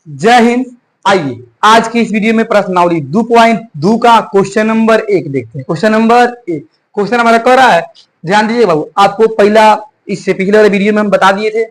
जय हिंद। आइए आज की इस वीडियो में प्रश्नावली 2.2 का क्वेश्चन नंबर 1 देखते हैं। क्वेश्चन नंबर 1 क्वेश्चन हमारा कह रहा है, ध्यान दीजिए बाबू, आपको पहला इससे पिछले वाले वीडियो में हम बता दिए थे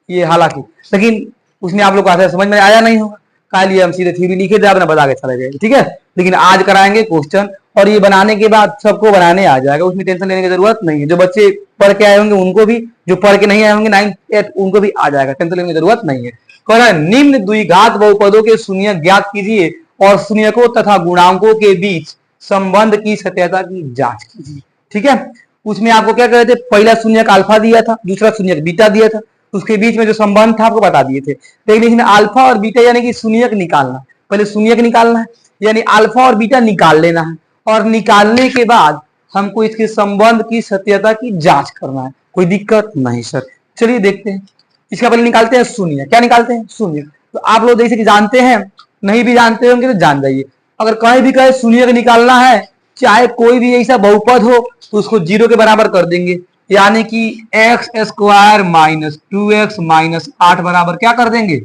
ये, हालांकि लेकिन उसमें आप लोग को समझ में आया नहीं होगा, काहे लिए हम सीधे थ्योरी लिखे थे, आपने बता के चले गए, ठीक है। लेकिन आज कराएंगे क्वेश्चन, और ये बनाने के बाद सबको बनाने आ जाएगा, उसमें टेंशन लेने की जरूरत नहीं है। जो बच्चे पढ़ के आए होंगे उनको भी, जो पढ़ के नहीं आए होंगे 9th 8th उनको भी आ जाएगा, टेंशन लेने की जरूरत नहीं है। कह रहा है निम्न द्विघात बहुपदों के शून्यक ज्ञात कीजिए और शून्यकों तथा गुणांकों के बीच संबंध की सत्यता की जांच कीजिए, ठीक है। उसमें आपको क्या कह रहे थे, पहला शून्यक अल्फा दिया था, दूसरा शून्यक बीटा दिया था, उसके बीच में जो संबंध था आपको बता दिए थे। लेकिन इसमें अल्फा और बीटा यानी कि शून्यक निकालना, पहले शून्यक निकालना है, यानी अल्फा और बीटा निकाल लेना है, और निकालने के बाद हमको इसके संबंध की सत्यता की जांच करना है। कोई दिक्कत नहीं सर, चलिए देखते हैं। इसका पहले निकालते हैं शून्य। क्या निकालते हैं? शून्य। तो आप लोग जैसे कि जानते हैं, नहीं भी जानते होंगे तो जान जाइए। अगर कहीं भी कहे शून्य निकालना है, चाहे कोई भी ऐसा बहुपद हो, तो उसको 0 के बराबर कर देंगे, यानी कि x square minus 2x minus 8 बराबर क्या कर देंगे?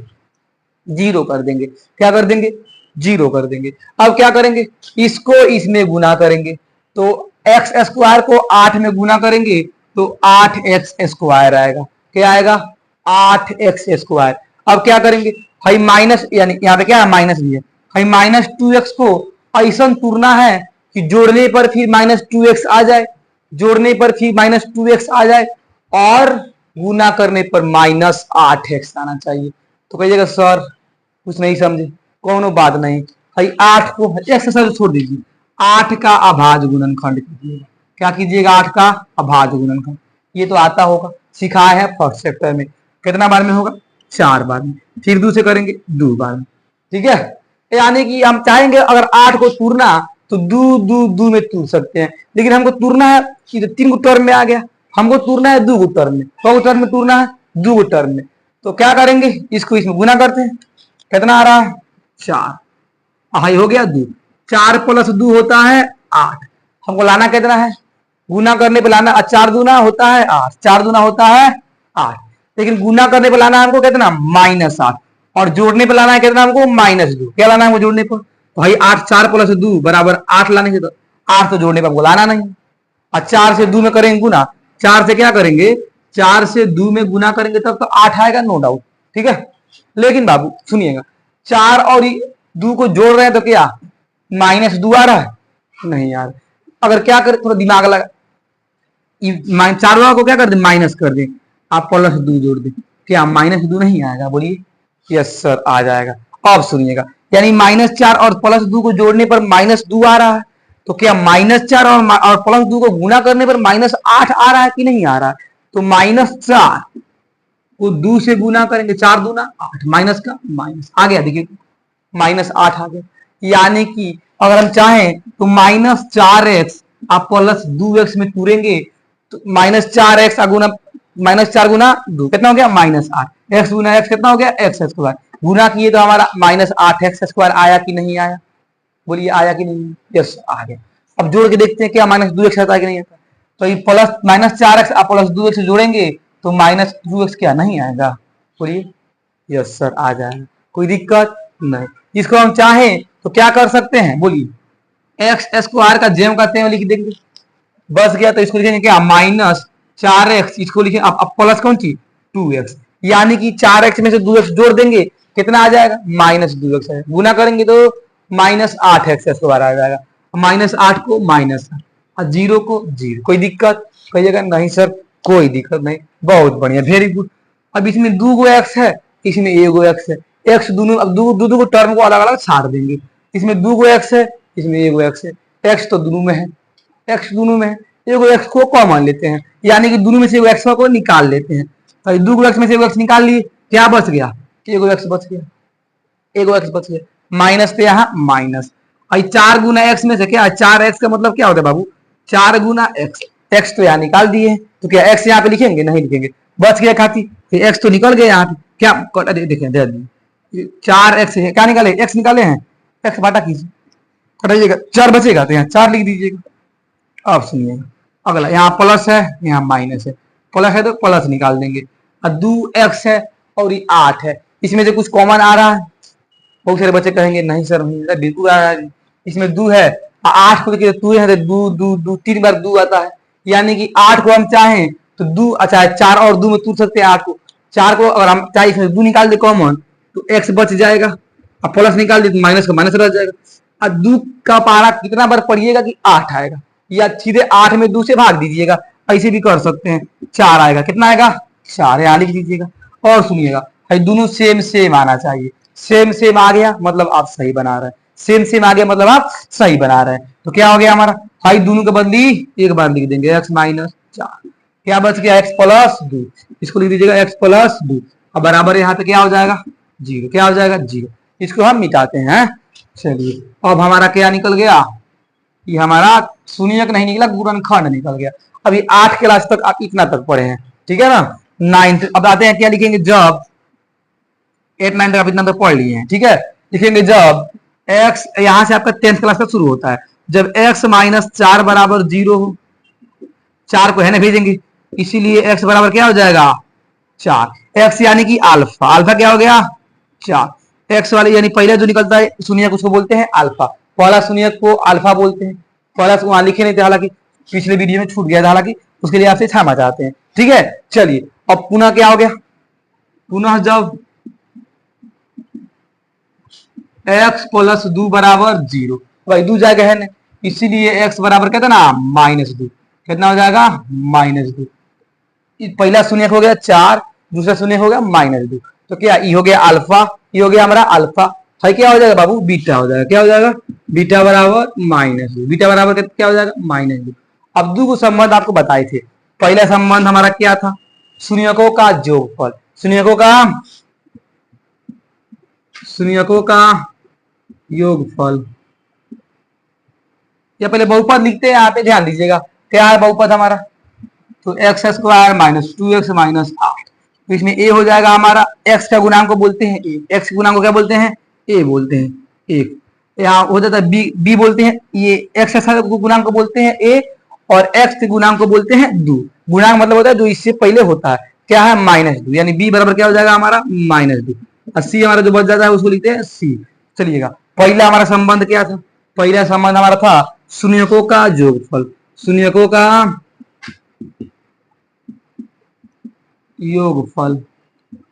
0 कर देंगे। क्या कर देंगे? 0 कर देंगे। अब क्या करेंगे? इसको इसमें गुना करेंगे, तो एक्स स्क्वायर को 8 में गुना करेंगे तो 8x स्क्वायर आएगा। क्या आएगा? 8x square. अब क्या करेंगे भाई, माइनस, यानी यहाँ पे क्या है, माइनस भी है भाई, माइनस 2x को ऐसा तुरना है कि जोड़ने पर फिर माइनस 2x आ जाए, जोड़ने पर फिर माइनस 2x आ जाए, और गुना करने पर माइनस 8x आना चाहिए। तो कहिएगा सर कुछ नहीं समझे, कोनो बात नहीं भाई, 8 को x सर छोड़ दीजिए, 8 का अभाज्य गुणनखंड कीजिएगा। क्या कीजिएगा? 8 का अभाज्य गुणनखंड। ये तो आता होगा, सिखाया है फर्स्ट चैप्टर में। कितना बार में होगा? 4 बार में। फिर 2 से करेंगे 2 बार में, ठीक है। यानी कि हम चाहेंगे अगर 8 को तोड़ना तो 2 में तोड़ सकते हैं, लेकिन हमको तोड़ना है कि 3 टर्म में आ गया, हमको तोड़ना है 2 टर्म में। 100 टर्म में तोड़ना है 2 टर्म में, तो क्या करेंगे, इसको इसमें गुना करते हैं। कितना आ रहा है? 4। हाई हो गया 2। 4 प्लस 2 होता है 8। हमको लाना कितना है? गुना करने पे लाना 4 दूना होता है 8, 4 दूना होता है 8, लेकिन गुना करने पे लाना है हमको कितना? -8, और जोड़ने पे लाना है कितना हमको? -2। क्या लाना है हमको जोड़ने पर? तो भाई 8, 4 प्लस 2 बराबर 8 लाने के, तो 8 तो जोड़ने पर हमको लाना नहीं। और 4 से 2 में करेंगे गुना, 4 से क्या करेंगे? 4 से 2 में गुना करेंगे तब तो 8 आएगा, नो डाउट, ठीक है। लेकिन बाबू सुनिएगा, 4 और 2 को जोड़ रहे हैं तो क्या -2 आ रहा है? नहीं यार, अगर क्या करें, थोड़ा दिमाग लगा, 4 को क्या कर दे? माइनस कर दे, आप प्लस 2 जोड़ दे, क्या -2 नहीं आएगा? बोलिए। यस सर आ जाएगा। अब सुनिएगा, यानी -4 और प्लस 2 को जोड़ने पर -2 आ रहा है, तो क्या -4 और प्लस 2 को गुना करने पर -8 आ रहा है कि नहीं आ रहा है? तो -4 को 2 से गुना करेंगे, 4 दूना 8, माइनस का माइनस आ गया, देखिए -8 आ गया। यानी कि अगर हम चाहें तो -4x आप प्लस 2x में तुरेंगे, तो -4x गुना -4 गुना 2 कितना हो गया? -8। x गुना x कितना हो गया? x square. गुना किए तो हमारा -8x स्क्वायर आया कि नहीं आया? बोलिए आया कि नहीं? यस आ गया। अब जोड़ के देखते हैं क्या -2x आता है कि नहीं आता। तो ये प्लस -4x आप प्लस 2x जोड़ेंगे तो -2x क्या नहीं आएगा? बोलिए। यस सर आ जाएगा, कोई दिक्कत नहीं। इसको हम चाहें तो क्या कर सकते हैं? बोलिए, एक्स स्क्वायर का जेम करते हैं, लिख देंगे, बस गया। तो इसको लिखेंगे क्या? -4x, इसको लिखेंगे अब प्लस कौन सी? 2x, यानी कि 4x में से 2x जोड़ देंगे, कितना आ जाएगा? -2x आएगा। गुना करेंगे तो -8x स्क्वायर आ जाएगा, -8 को -8 और 0 को 0। कोई दिक्कत? कहिएगा नहीं सर कोई दिक्कत नहीं, बहुत बढ़िया, वेरी गुड। अब इसमें 2 गो x है, इसमें 1 गो x है, x दोनों, अब दो को टर्म को अलग अलग छाड़ देंगे। इसमें 2 गो x है, इसमें 1 गो x है, x तो दोनों में है, x दोनों में है, 1 गो x को कॉमन लेते हैं, यानी कि दोनों में से 1 x को निकाल लेते हैं। तो 2 गो x में से 1 x निकाल लिए, क्या बच गया? 1 गो x बच गया, 1 गो x बच गया, माइनस पे यहाँ माइनस। 4 गुना x में से क्या? 4x का मतलब क्या होता है बाबू? 4 गुना x, x तो यहाँ निकाल दिए, तो क्या x यहाँ पे लिखेंगे? नहीं लिखेंगे, बच गया खाती, फिर x तो निकल गया यहाँ पे, क्या देखें दे दी 4x है, क्या निकाले? x निकाले हैं, x बाटा कीजिए, कटाइएगा, 4 बचेगा तो यहाँ 4 लिख दीजिएगा। अब सुनिएगा अगला, यहाँ प्लस है यहाँ माइनस है, प्लस है तो प्लस निकाल देंगे, और 2x है और ये 8 है, इसमें से कुछ कॉमन आ रहा है? बहुत सारे बच्चे कहेंगे नहीं सर बिल्कुल आ रहा है, इसमें दू है। 8 को देखिए दू है तो दू दू दू 3 बार दू आता है, यानी कि 8 को हम चाहें तो दू, अच्छा 4 और दू में तूर सकते हैं 8 को। 4 को अगर हम चाहे इसमें दू निकाल दे कॉमन तो x बच जाएगा, अब प्लस निकाल दे तो माइनस का माइनस रह जाएगा। अब दू का पारा कितना बार पढ़िएगा कि 8 आएगा, या सीधे 8 में दू से भाग दीजिएगा, ऐसे भी कर सकते हैं। 4 आएगा, कितना आएगा 4, यहाँ लिख दीजिएगा। और सुनिएगा भाई दोनों सेम सेम आना चाहिए, सेम सेम आ गया मतलब आप सही बना रहे हैं, सेम सेम आ गया मतलब आप सही बना रहे हैं। तो क्या हो गया हमारा भाई, दोनों के बदली एक बार लिख देंगे x माइनस 4, क्या बच गया x प्लस 2, इसको लिख दीजिएगा x प्लस 2। अब बराबर यहाँ पे क्या हो जाएगा 0, क्या हो जाएगा 0, इसको हम मिटाते हैं। चलिए अब हमारा क्या निकल गया, ये हमारा शून्यक नहीं निकला, गुणनखंड निकल गया। अभी 8 क्लास तक आप इतना तक पढ़े हैं, ठीक है ना। 9 अब आते हैं क्या लिखेंगे, जब 8 9 तक आप इतना तक पढ़ लिए हैं, ठीक है। लिखेंगे जब x, यहां से आपका 10th क्लास तक शुरू होता है, जब x माइनस 4 बराबर 0 हो, 4 को है ना भेजेंगे, इसीलिए x बराबर क्या हो जाएगा 4, x यानी कि अल्फा, अल्फा क्या हो गया 4, x वाले यानी पहले जो निकलता है शून्यक उसको बोलते हैं अल्फा, पहला शून्यक को अल्फा बोलते हैं। पहला वहां लिखे नहीं थे, हालांकि पिछले वीडियो में छूट गया था, हालांकि उसके लिए आपसे क्षमा चाहते हैं, ठीक है। चलिए अब पुनः क्या हो गया, पुनः जब x प्लस 2 बराबर 0, भाई 2 जाएगा है ना, इसीलिए x बराबर कितना -2, कितना हो जाएगा -2। पहला शून्यक हो गया 4, दूसरा शून्यक हो गया -2, तो क्या ये हो गया अल्फा, ये हो गया हमारा अल्फा, है क्या हो जाएगा बाबू बीटा हो जाएगा, क्या हो जाएगा बीटा बराबर -2, बीटा बराबर क्या हो जाएगा -2। अब दो को संबंध आपको बताए थे, पहला संबंध हमारा क्या था, शून्यकों का जोगफल, शून्यकों का योगफल, या पहले बहुपद लिखते हैं, यहाँ पे ध्यान दीजिएगा क्या है बहुपद हमारा, तो x square minus 2x minus 8, तो इसमें a हो जाएगा हमारा, x का गुणांक को बोलते हैं a, x के गुणांक को क्या बोलते हैं a बोलते हैं, एक यहाँ हो जाता है b बोलते हैं, ये x के गुणांक को बोलते हैं a, और x के गुणांक को बोलते हैं 2, गुणांक मतलब होता है जो इससे पहले होता है, क्या है -2, यानी b बराबर क्या हो जाएगा हमारा -2, और c हमारा जो बच जाता है उसको लिखते हैं c। चलिएगा पहला हमारा संबंध क्या था, पहला संबंध हमारा था शून्यकों का योगफल, शून्यकों का योगफल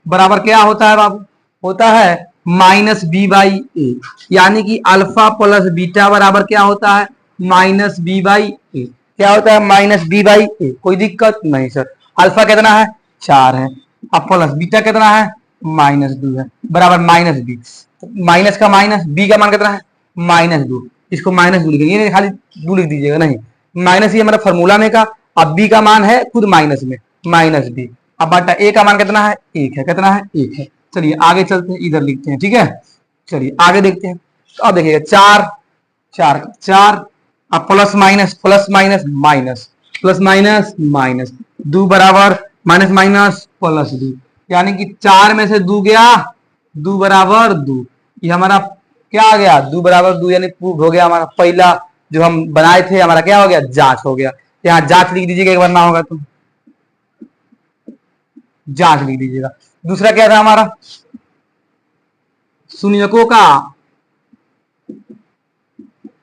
बराबर क्या होता है बाबू, होता है -b/a, यानी कि अल्फा प्लस बीटा बराबर क्या होता है -b/a, क्या होता है -b/a। कोई दिक्कत नहीं सर, अल्फा कितना है 4 है, अब प्लस बीटा कितना है -2 है, बराबर -b, माइनस का माइनस, b का मान कितना है -2, इसको -2 लिखेंगे, ये खाली 2 लिख दीजिएगा, नहीं माइनस ये हमारा फॉर्मूला में का, अब b का मान है खुद माइनस में -b, अब बटा a का मान कितना है 1 है, कितना है 1 है। चलिए आगे चलते हैं, इधर लिखते हैं, ठीक है। चलिए आगे देखते हैं, तो अब देखिएगा 4 अब plus minus plus minus minus plus minus minus, 2 बराबर माइनस माइनस प्लस 2, यानी कि 4 में से 2 गया, 2 बराबर 2, ये हमारा क्या आ गया 2 बराबर 2, यानी प्रूव हो गया हमारा पहला जो हम बनाए थे, हमारा क्या हो गया जांच हो गया। यहाँ जांच लिख दीजिएगा, एक बार ना होगा तो जांच लिख दीजिएगा। दूसरा क्या था हमारा, शून्यकों का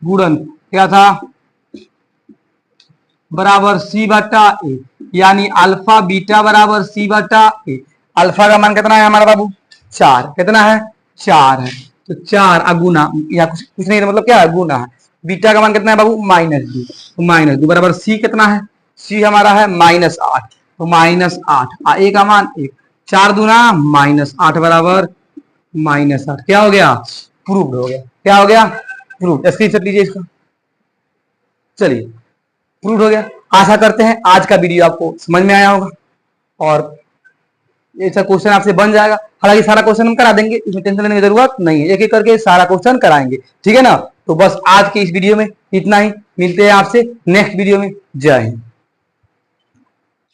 गुणन क्या था, बराबर c/a, यानी अल्फा बीटा बराबर c/a। अल्फा का मान कितना है हमारा बाबू 4, कितना है 4 है, तो 4 गुना, या कुछ नहीं मतलब क्या है गुना है, बीटा का मान कितना है बाबू -2, तो -2 बराबर c कितना है, c हमारा है -8, तो -8, a का मान 1, 4 दूना -8 बराबर -8, क्या हो गया प्रूव्ड हो गया, क्या हो गया प्रूव्ड, स्क्रीनशॉट लीजिए इसका। चलिए प्रूव्ड हो गया। आशा करते हैं आज का वीडियो आपको समझ में आया होगा और ऐसा क्वेश्चन आपसे बन जाएगा। हालांकि सारा क्वेश्चन हम करा देंगे, इसमें टेंशन लेने की जरूरत नहीं है, एक एक करके सारा क्वेश्चन कराएंगे, ठीक है ना। तो बस आज के इस वीडियो में इतना ही, मिलते हैं आपसे नेक्स्ट वीडियो में, जय हिंद।